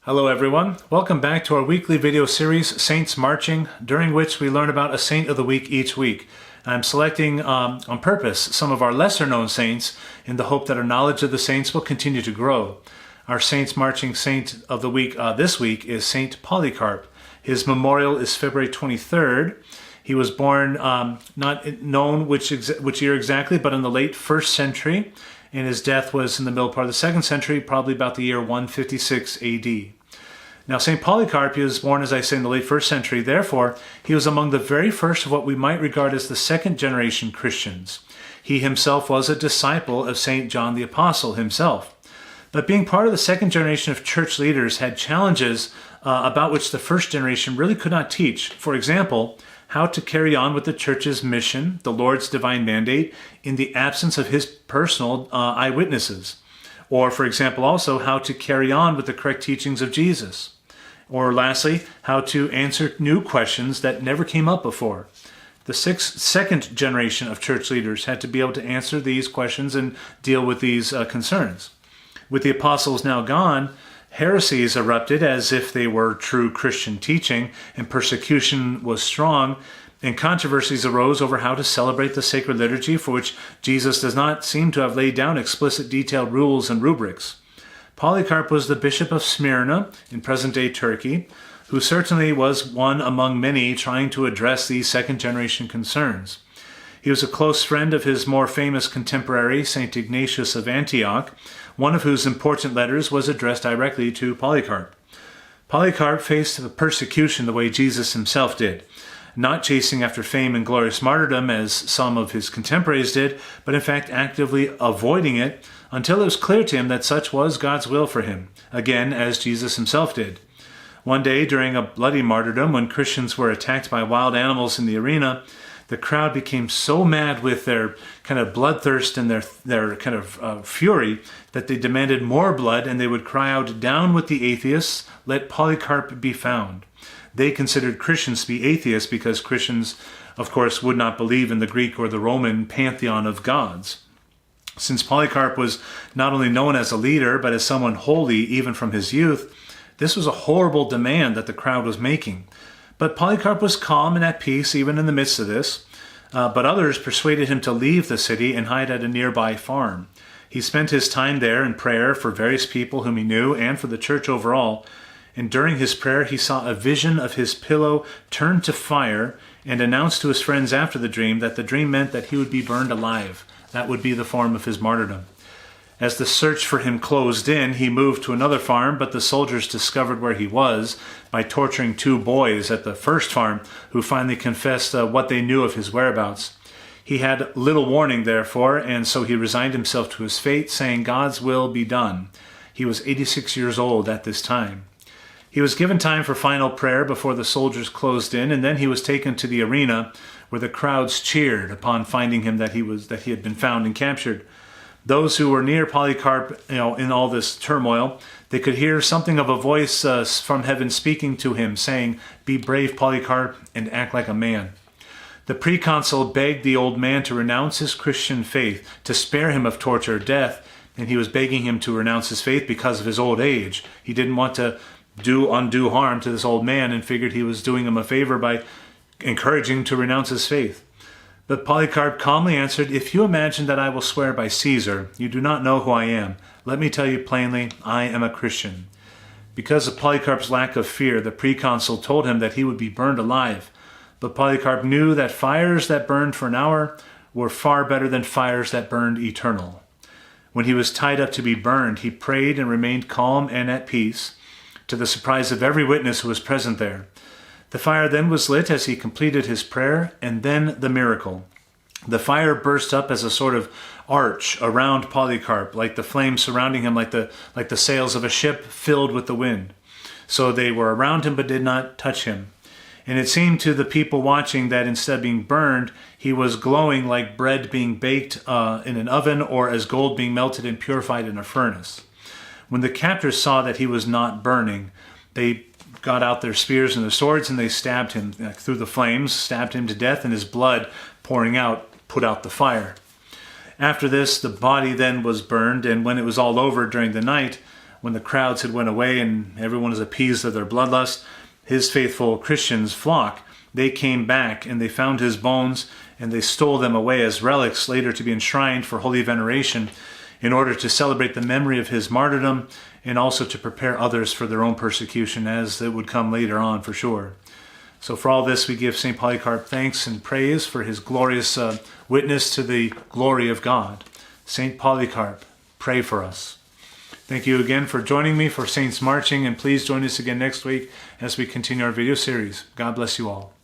Hello everyone, welcome back to our weekly video series, Saints Marching, during which we learn about a saint of the week each week. I'm selecting on purpose some of our lesser known saints in the hope that our knowledge of the saints will continue to grow. Our Saints Marching saint of the week this week is Saint Polycarp. His memorial is February 23rd. He was born, not known which year exactly, but in the late 1st century, and his death was in the middle part of the 2nd century, probably about the year 156 AD. Now, St. Polycarp, he was born, as I say, in the late 1st century. Therefore, he was among the very first of what we might regard as the second generation Christians. He himself was a disciple of St. John the Apostle himself. But being part of the second generation of church leaders had challenges about which the first generation really could not teach. For example, how to carry on with the church's mission, the Lord's divine mandate, in the absence of his personal eyewitnesses. Or, for example, also how to carry on with the correct teachings of Jesus. Or lastly, how to answer new questions that never came up before. The second generation of church leaders had to be able to answer these questions and deal with these concerns. With the apostles now gone, heresies erupted as if they were true Christian teaching, and persecution was strong, and controversies arose over how to celebrate the sacred liturgy, for which Jesus does not seem to have laid down explicit detailed rules and rubrics. Polycarp was the Bishop of Smyrna in present-day Turkey, who certainly was one among many trying to address these second-generation concerns. He was a close friend of his more famous contemporary, St. Ignatius of Antioch, one of whose important letters was addressed directly to Polycarp. Polycarp faced the persecution the way Jesus himself did, not chasing after fame and glorious martyrdom as some of his contemporaries did, but in fact actively avoiding it until it was clear to him that such was God's will for him, again as Jesus himself did. One day during a bloody martyrdom, when Christians were attacked by wild animals in the arena, the crowd became so mad with their kind of bloodthirst and their kind of fury that they demanded more blood, and they would cry out, "Down with the atheists, let Polycarp be found." They considered Christians to be atheists because Christians, of course, would not believe in the Greek or the Roman pantheon of gods. Since Polycarp was not only known as a leader, but as someone holy even from his youth, this was a horrible demand that the crowd was making. But Polycarp was calm and at peace even in the midst of this. But others persuaded him to leave the city and hide at a nearby farm. He spent his time there in prayer for various people whom he knew and for the church overall. And during his prayer, he saw a vision of his pillow turned to fire and announced to his friends after the dream that the dream meant that he would be burned alive. That would be the form of his martyrdom. As the search for him closed in, he moved to another farm, but the soldiers discovered where he was by torturing 2 boys at the first farm, who finally confessed what they knew of his whereabouts. He had little warning, therefore, and so he resigned himself to his fate, saying, "God's will be done." He was 86 years old at this time. He was given time for final prayer before the soldiers closed in, and then he was taken to the arena where the crowds cheered upon finding him that he had been found and captured. Those who were near Polycarp, in all this turmoil, they could hear something of a voice from heaven speaking to him, saying, "Be brave, Polycarp, and act like a man." The proconsul begged the old man to renounce his Christian faith, to spare him of torture or death, and he was begging him to renounce his faith because of his old age. He didn't want to do undue harm to this old man and figured he was doing him a favor by encouraging him to renounce his faith. But Polycarp calmly answered, "If you imagine that I will swear by Caesar, you do not know who I am. Let me tell you plainly, I am a Christian." Because of Polycarp's lack of fear, the proconsul told him that he would be burned alive. But Polycarp knew that fires that burned for an hour were far better than fires that burned eternal. When he was tied up to be burned, he prayed and remained calm and at peace, to the surprise of every witness who was present there. The fire then was lit as he completed his prayer, and then the miracle. The fire burst up as a sort of arch around Polycarp, like the flames surrounding him, like the sails of a ship filled with the wind. So they were around him but did not touch him. And it seemed to the people watching that instead of being burned, he was glowing like bread being baked in an oven, or as gold being melted and purified in a furnace. When the captors saw that he was not burning, they got out their spears and their swords, and they stabbed him through the flames, stabbed him to death, and his blood pouring out put out the fire. After this, the body then was burned, and when it was all over during the night, when the crowds had went away and everyone was appeased of their bloodlust, his faithful Christians' flock, they came back and they found his bones and they stole them away as relics later to be enshrined for holy veneration in order to celebrate the memory of his martyrdom and also to prepare others for their own persecution as it would come later on for sure. So for all this, we give St. Polycarp thanks and praise for his glorious witness to the glory of God. St. Polycarp, pray for us. Thank you again for joining me for Saints Marching, and please join us again next week as we continue our video series. God bless you all.